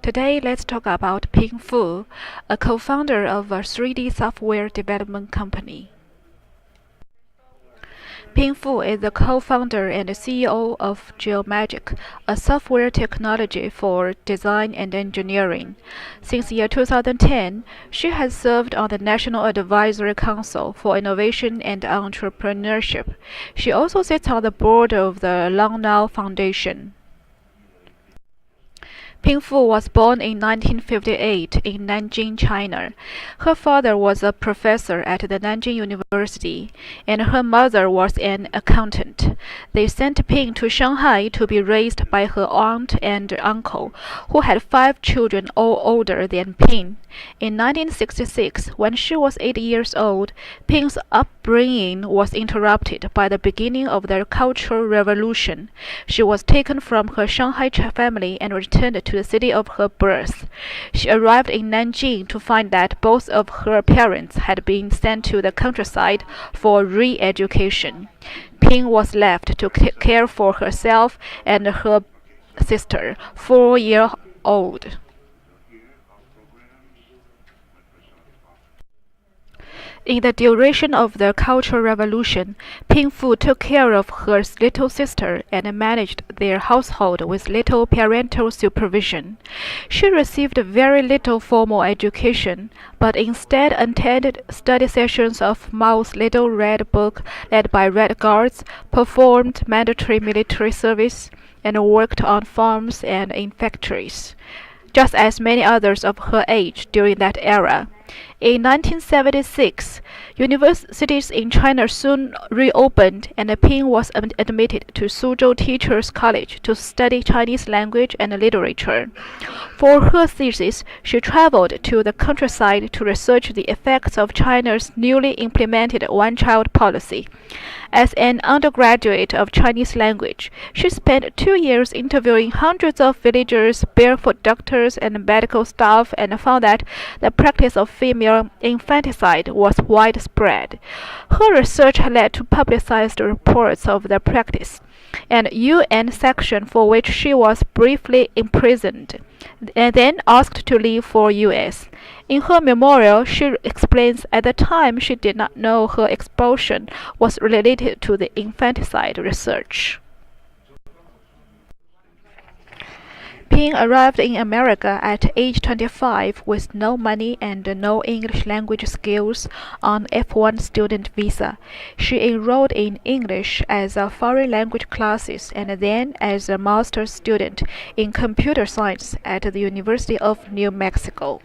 Today, let's talk about Pingfu, a co-founder of a 3D software development company. Pingfu is the co-founder and CEO of Geomagic, a software technology for design and engineering. Since year 2010, she has served on the National Advisory Council for Innovation and Entrepreneurship. She also sits on the board of the Long Now Foundation. Pingfu was born in 1958 in Nanjing, China. Her father was a professor at the Nanjing University, and her mother was an accountant. They sent Ping to Shanghai to be raised by her aunt and uncle, who had 5 children all older than Ping. In 1966, when she was 8 years old, Ping's upbringing was interrupted by the beginning of the Cultural Revolution. She was taken from her Shanghai family and returned to the city of her birth. She arrived in Nanjing to find that both of her parents had been sent to the countryside for re-education. Ping was left to care for herself and her sister, 4-year-old. In the duration of the Cultural Revolution, Pingfu took care of her little sister and managed their household with little parental supervision. She received very little formal education, but instead attended study sessions of Mao's Little Red Book led by Red Guards, performed mandatory military service, and worked on farms and in factories, just as many others of her age during that era. In 1976, universities in China soon reopened, and Ping was admitted to Suzhou Teachers College to study Chinese language and literature. For her thesis, she traveled to the countryside to research the effects of China's newly implemented one-child policy. As an undergraduate of Chinese language, she spent 2 years interviewing hundreds of villagers, barefoot doctors, and medical staff, and found that the practice of female infanticide was widespread. Her research led to publicized reports of the practice, and UN sanction for which she was briefly imprisoned, and then asked to leave for US. In her memorial, she explains at the time she did not know her expulsion was related to the infanticide research. Ping arrived in America at age 25 with no money and no English language skills on F1 student visa. She enrolled in English as a foreign language classes and then as a master's student in computer science at the University of New Mexico.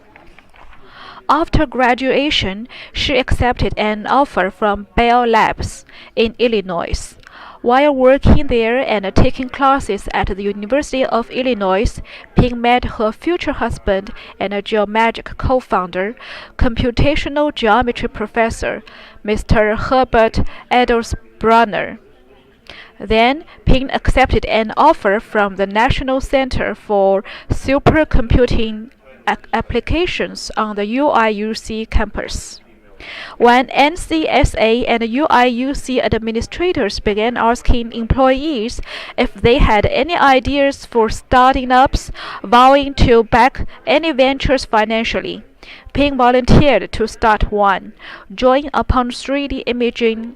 After graduation, she accepted an offer from Bell Labs in Illinois. While working there and taking classes at the University of Illinois, Ping met her future husband and a Geomagic co-founder, computational geometry professor, Mr. Herbert Adelsbrunner. Then, Ping accepted an offer from the National Center for Supercomputing Applications on the UIUC campus. When NCSA and UIUC administrators began asking employees if they had any ideas for starting ups, vowing to back any ventures financially, Ping volunteered to start one, drawing upon 3D imaging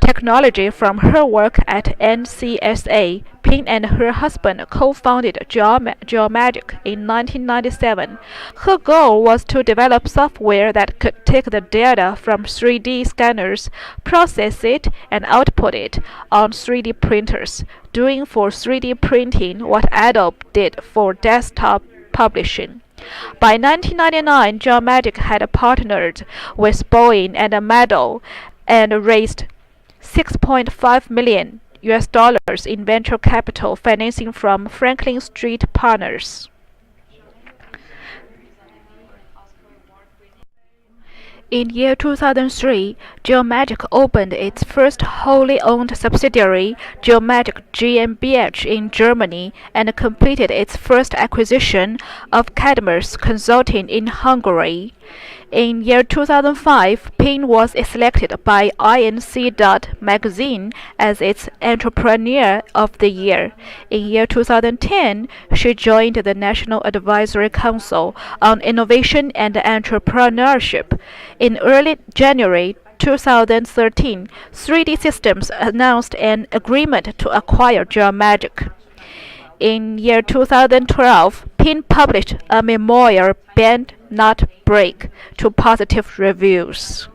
technology from her work at NCSA. Ping and her husband co-founded Geomagic in 1997. Her goal was to develop software that could take the data from 3D scanners, process it, and output it on 3D printers, doing for 3D printing what Adobe did for desktop publishing. By 1999, Geomagic had partnered with Boeing and Medal and raised $6.5 million in venture capital financing from Franklin Street Partners. In year 2003, Geomagic opened its first wholly owned subsidiary, Geomagic GmbH, in Germany and completed its first acquisition of Cadmus Consulting in Hungary. In year 2005, Ping was selected by INC magazine as its Entrepreneur of the Year. In year 2010, she joined the National Advisory Council on Innovation and Entrepreneurship. In early January 2013, 3D Systems announced an agreement to acquire Geomagic. In year 2012, Pin published a memoir, Bend Not Break, to positive reviews.